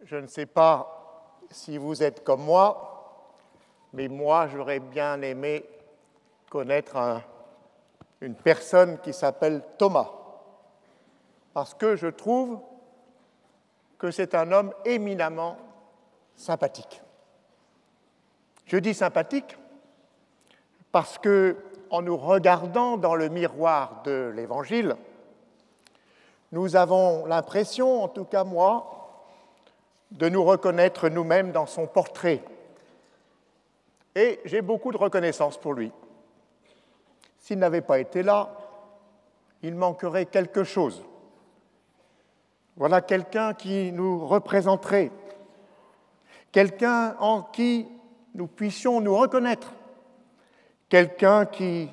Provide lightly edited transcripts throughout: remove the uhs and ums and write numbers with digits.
Je ne sais pas si vous êtes comme moi, mais moi, j'aurais bien aimé connaître une personne qui s'appelle Thomas, parce que je trouve que c'est un homme éminemment sympathique. Je dis sympathique parce que, en nous regardant dans le miroir de l'Évangile, nous avons l'impression, en tout cas moi, de nous reconnaître nous-mêmes dans son portrait. Et j'ai beaucoup de reconnaissance pour lui. S'il n'avait pas été là, il manquerait quelque chose. Voilà quelqu'un qui nous représenterait, quelqu'un en qui nous puissions nous reconnaître, quelqu'un qui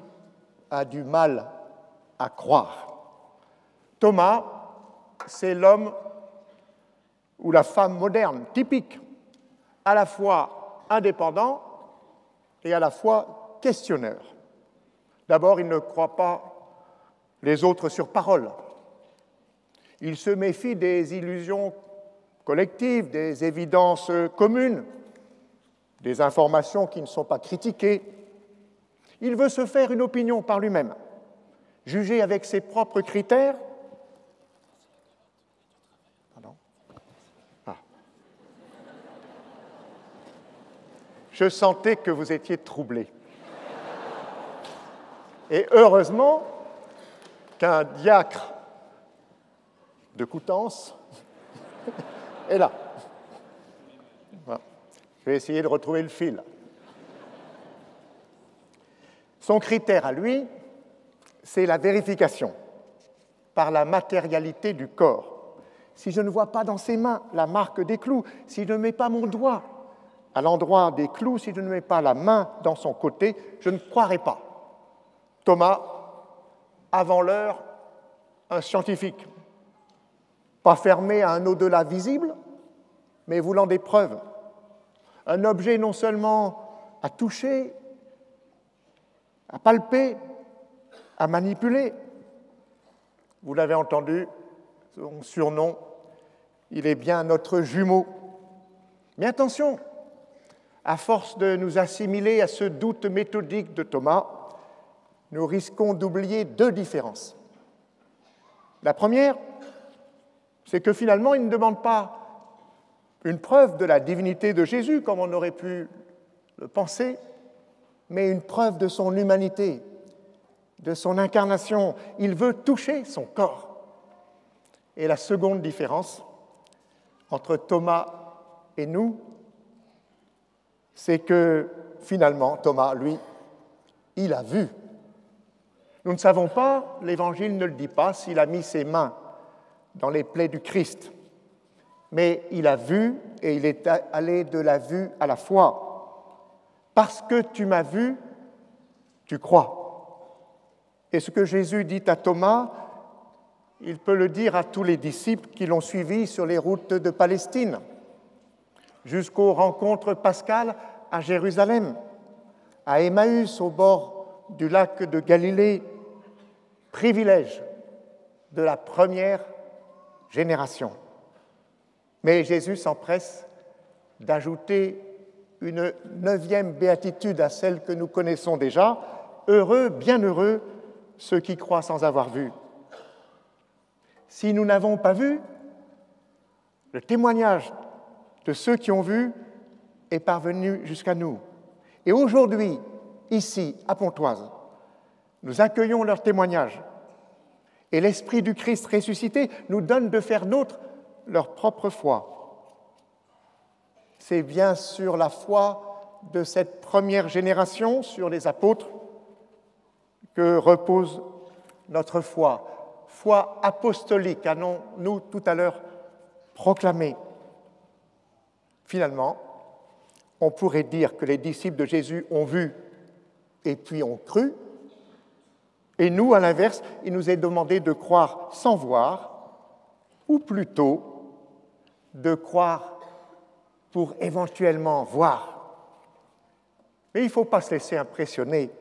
a du mal à croire. Thomas, c'est l'homme ou la femme moderne, typique, à la fois indépendant et à la fois questionneur. D'abord, il ne croit pas les autres sur parole. Il se méfie des illusions collectives, des évidences communes, des informations qui ne sont pas critiquées. Il veut se faire une opinion par lui-même, juger avec ses propres critères. Je sentais que vous étiez troublés. Et heureusement qu'un diacre de Coutances est là. Voilà. Je vais essayer de retrouver le fil. Son critère à lui, c'est la vérification par la matérialité du corps. Si je ne vois pas dans ses mains la marque des clous, si je ne mets pas mon doigt à l'endroit des clous, si je ne mets pas la main dans son côté, je ne croirai pas. Thomas, avant l'heure, un scientifique, pas fermé à un au-delà visible, mais voulant des preuves. Un objet non seulement à toucher, à palper, à manipuler. Vous l'avez entendu, son surnom, il est bien notre jumeau. Mais attention, à force de nous assimiler à ce doute méthodique de Thomas, nous risquons d'oublier deux différences. La première, c'est que finalement, il ne demande pas une preuve de la divinité de Jésus, comme on aurait pu le penser, mais une preuve de son humanité, de son incarnation. Il veut toucher son corps. Et la seconde différence entre Thomas et nous, c'est que finalement, Thomas, lui, il a vu. Nous ne savons pas, l'Évangile ne le dit pas, s'il a mis ses mains dans les plaies du Christ, mais il a vu et il est allé de la vue à la foi. Parce que tu m'as vu, tu crois. Et ce que Jésus dit à Thomas, il peut le dire à tous les disciples qui l'ont suivi sur les routes de Palestine, jusqu'aux rencontres pascales à Jérusalem, à Emmaüs, au bord du lac de Galilée, privilège de la première génération. Mais Jésus s'empresse d'ajouter une 9e béatitude à celle que nous connaissons déjà. Heureux, bienheureux, ceux qui croient sans avoir vu. Si nous n'avons pas vu, le témoignage de ceux qui ont vu est parvenu jusqu'à nous. Et aujourd'hui, ici, à Pontoise, nous accueillons leur témoignage. Et l'Esprit du Christ ressuscité nous donne de faire nôtre leur propre foi. C'est bien sur la foi de cette première génération, sur les apôtres, que repose notre foi. Foi apostolique, allons-nous tout à l'heure proclamer. Finalement, on pourrait dire que les disciples de Jésus ont vu et puis ont cru, et nous, à l'inverse, il nous est demandé de croire sans voir, ou plutôt de croire pour éventuellement voir. Mais il ne faut pas se laisser impressionner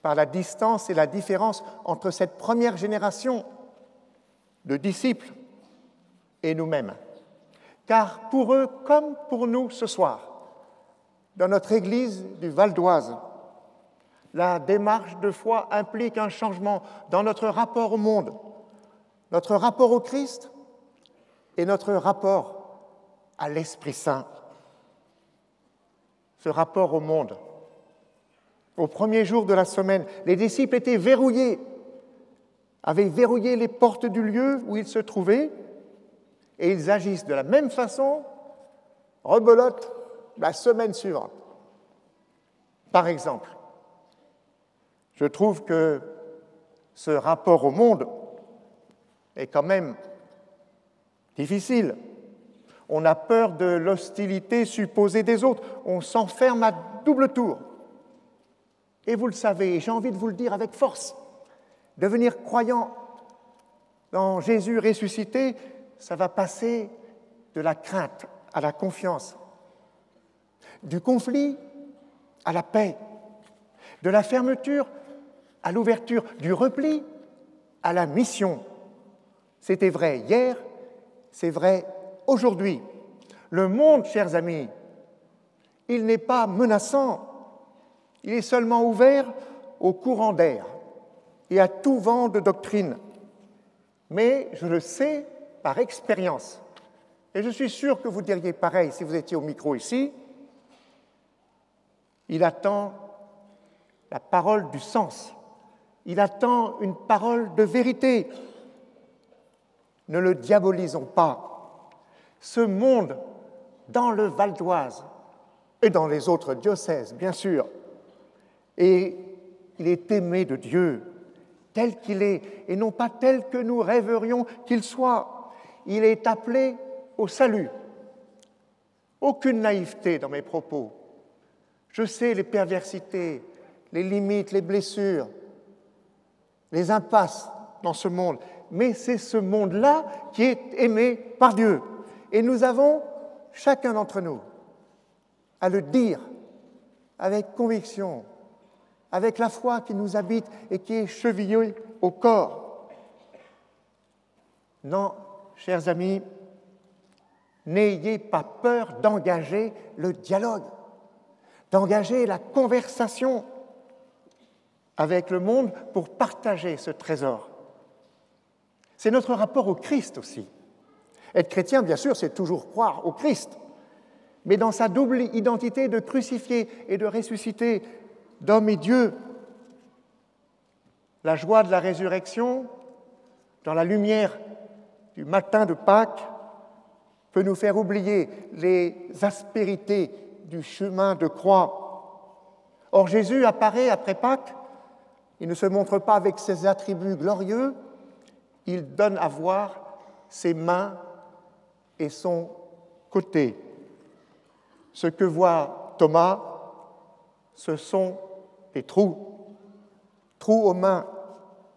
par la distance et la différence entre cette première génération de disciples et nous-mêmes. car pour eux comme pour nous ce soir, dans notre église du Val d'Oise, la démarche de foi implique un changement dans notre rapport au monde, notre rapport au Christ et notre rapport à l'Esprit Saint. Ce rapport au monde. Au premier jour de la semaine, les disciples étaient verrouillés, avaient verrouillé les portes du lieu où ils se trouvaient, et ils agissent de la même façon, rebelote, la semaine suivante. Par exemple, je trouve que ce rapport au monde est quand même difficile. On a peur de l'hostilité supposée des autres. On s'enferme à double tour. Et vous le savez, et j'ai envie de vous le dire avec force, devenir croyant dans Jésus ressuscité, ça va passer de la crainte à la confiance, du conflit à la paix, de la fermeture à l'ouverture, du repli à la mission. C'était vrai hier, c'est vrai aujourd'hui. Le monde, chers amis, il n'est pas menaçant, il est seulement ouvert au courant d'air et à tout vent de doctrine. Mais je le sais par expérience, et je suis sûr que vous diriez pareil si vous étiez au micro ici, il attend la parole du sens, il attend une parole de vérité. Ne le diabolisons pas. Ce monde, dans le Val d'Oise et dans les autres diocèses, bien sûr, et il est aimé de Dieu, tel qu'il est, et non pas tel que nous rêverions qu'il soit. Il est appelé au salut. Aucune naïveté dans mes propos. Je sais les perversités, les limites, les blessures, les impasses dans ce monde, mais c'est ce monde-là qui est aimé par Dieu. Et nous avons, chacun d'entre nous, à le dire avec conviction, avec la foi qui nous habite et qui est chevillée au corps. Non, chers amis, n'ayez pas peur d'engager le dialogue, d'engager la conversation avec le monde pour partager ce trésor. C'est notre rapport au Christ aussi. Être chrétien, bien sûr, c'est toujours croire au Christ, mais dans sa double identité de crucifié et de ressuscité, d'homme et Dieu, la joie de la résurrection, dans la lumière du matin de Pâques, peut nous faire oublier les aspérités du chemin de croix. Or, Jésus apparaît après Pâques, il ne se montre pas avec ses attributs glorieux, il donne à voir ses mains et son côté. Ce que voit Thomas, ce sont des trous. Trous aux mains,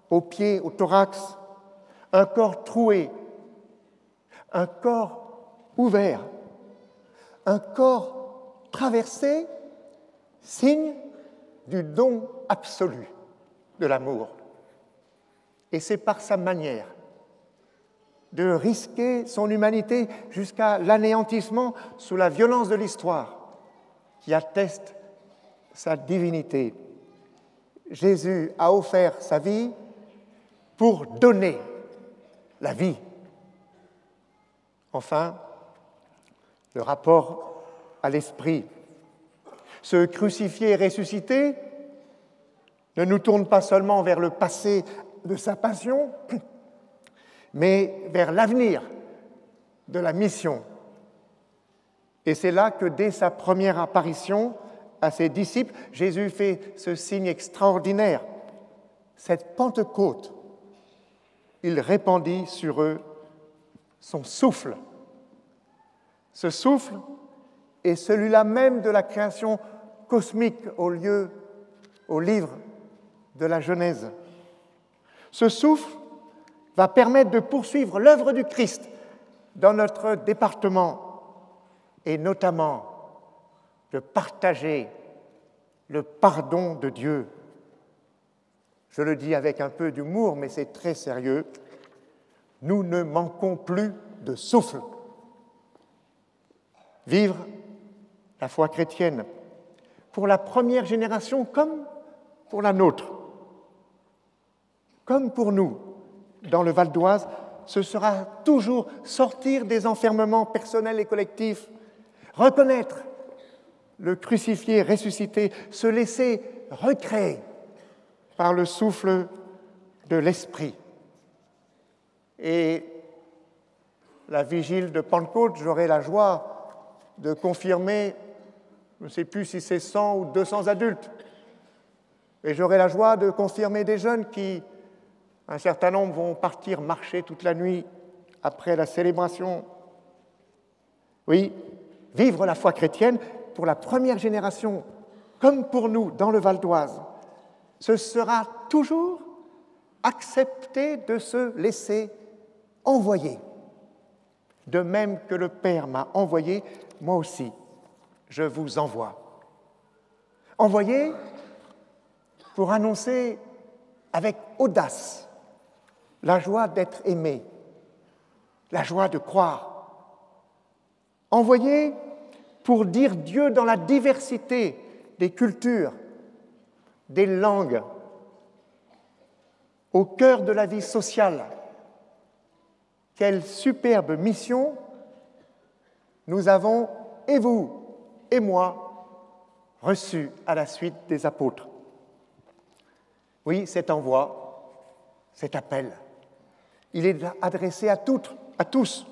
aux pieds, au thorax, un corps troué, un corps ouvert, un corps traversé, signe du don absolu de l'amour. Et c'est par sa manière de risquer son humanité jusqu'à l'anéantissement sous la violence de l'histoire qui atteste sa divinité. Jésus a offert sa vie pour donner la vie. Enfin, le rapport à l'esprit. Ce crucifié et ressuscité ne nous tourne pas seulement vers le passé de sa passion, mais vers l'avenir de la mission. Et c'est là que, dès sa première apparition à ses disciples, Jésus fait ce signe extraordinaire. Cette Pentecôte, il répandit sur eux son souffle. Ce souffle est celui-là même de la création cosmique au livre de la Genèse. Ce souffle va permettre de poursuivre l'œuvre du Christ dans notre département et notamment de partager le pardon de Dieu. Je le dis avec un peu d'humour, mais c'est très sérieux. Nous ne manquons plus de souffle. vivre la foi chrétienne pour la première génération comme pour la nôtre, comme pour nous, dans le Val d'Oise, ce sera toujours sortir des enfermements personnels et collectifs, reconnaître le crucifié, ressuscité, se laisser recréer par le souffle de l'Esprit. Et la vigile de Pentecôte, j'aurai la joie de confirmer, je ne sais plus si c'est 100 ou 200 adultes, et j'aurai la joie de confirmer des jeunes qui, un certain nombre, vont partir marcher toute la nuit après la célébration. Oui, vivre la foi chrétienne pour la première génération, comme pour nous dans le Val d'Oise, ce sera toujours accepter de se laisser envoyer. De même que le Père m'a envoyé, moi aussi, je vous envoie. Envoyé pour annoncer avec audace la joie d'être aimé, la joie de croire. Envoyé pour dire Dieu dans la diversité des cultures, des langues, au cœur de la vie sociale. Quelle superbe mission nous avons, et vous, et moi, reçue à la suite des apôtres. Oui, cet envoi, cet appel, il est adressé à toutes, à tous,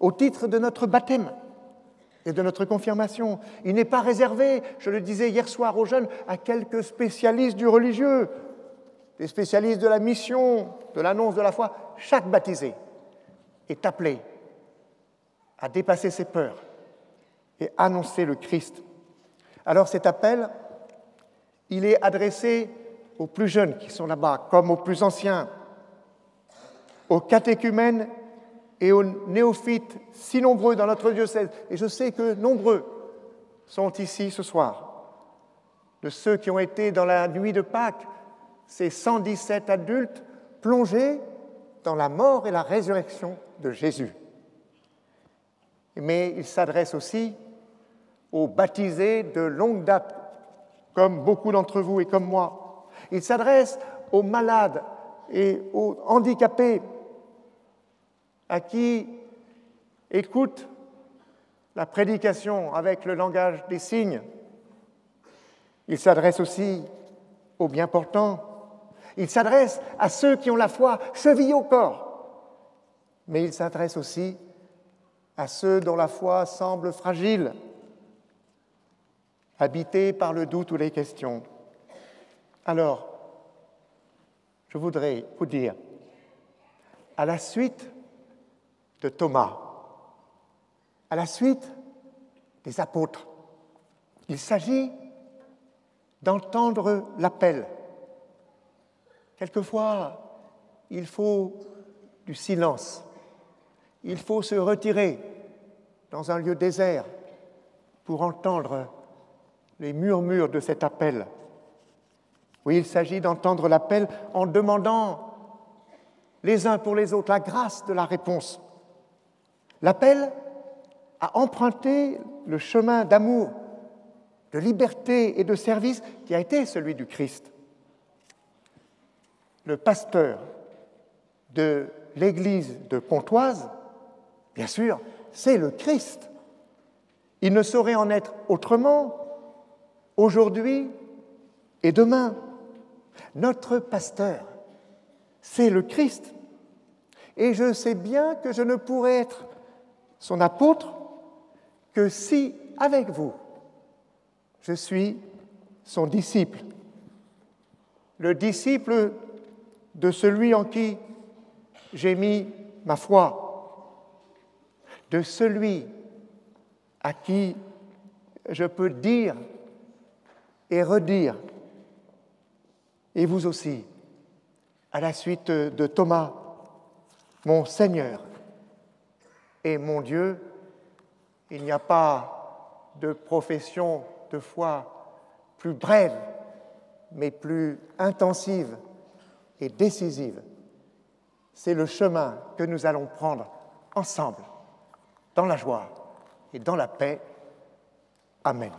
au titre de notre baptême et de notre confirmation. Il n'est pas réservé, je le disais hier soir aux jeunes, à quelques spécialistes du religieux, des spécialistes de la mission, de l'annonce de la foi. Chaque baptisé est appelé à dépasser ses peurs et annoncer le Christ. Alors cet appel, il est adressé aux plus jeunes qui sont là-bas, comme aux plus anciens, aux catéchumènes et aux néophytes, si nombreux dans notre diocèse. Et je sais que nombreux sont ici ce soir. De ceux qui ont été dans la nuit de Pâques, ces 117 adultes plongés dans la mort et la résurrection de Jésus. Mais il s'adresse aussi aux baptisés de longue date, comme beaucoup d'entre vous et comme moi. Il s'adresse aux malades et aux handicapés, à qui écoutent la prédication avec le langage des signes. Il s'adresse aussi aux bien portants. Il s'adresse à ceux qui ont la foi chevillée au corps. Mais il s'adresse aussi à ceux dont la foi semble fragile, habités par le doute ou les questions. Alors, je voudrais vous dire, à la suite de Thomas, à la suite des apôtres, il s'agit d'entendre l'appel. Quelquefois, il faut du silence, il faut se retirer dans un lieu désert pour entendre les murmures de cet appel. Oui, il s'agit d'entendre l'appel en demandant les uns pour les autres la grâce de la réponse. L'appel à emprunter le chemin d'amour, de liberté et de service qui a été celui du Christ. Le pasteur de l'église de Pontoise, bien sûr, c'est le Christ. Il ne saurait en être autrement aujourd'hui et demain. Notre pasteur, c'est le Christ. Et je sais bien que je ne pourrai être son apôtre que si, avec vous, je suis son disciple. Le disciple de celui en qui j'ai mis ma foi, de celui à qui je peux dire et redire, et vous aussi, à la suite de Thomas, mon Seigneur et mon Dieu. Il n'y a pas de profession de foi plus brève, mais plus intensive et décisive. C'est le chemin que nous allons prendre ensemble, dans la joie et dans la paix. Amen.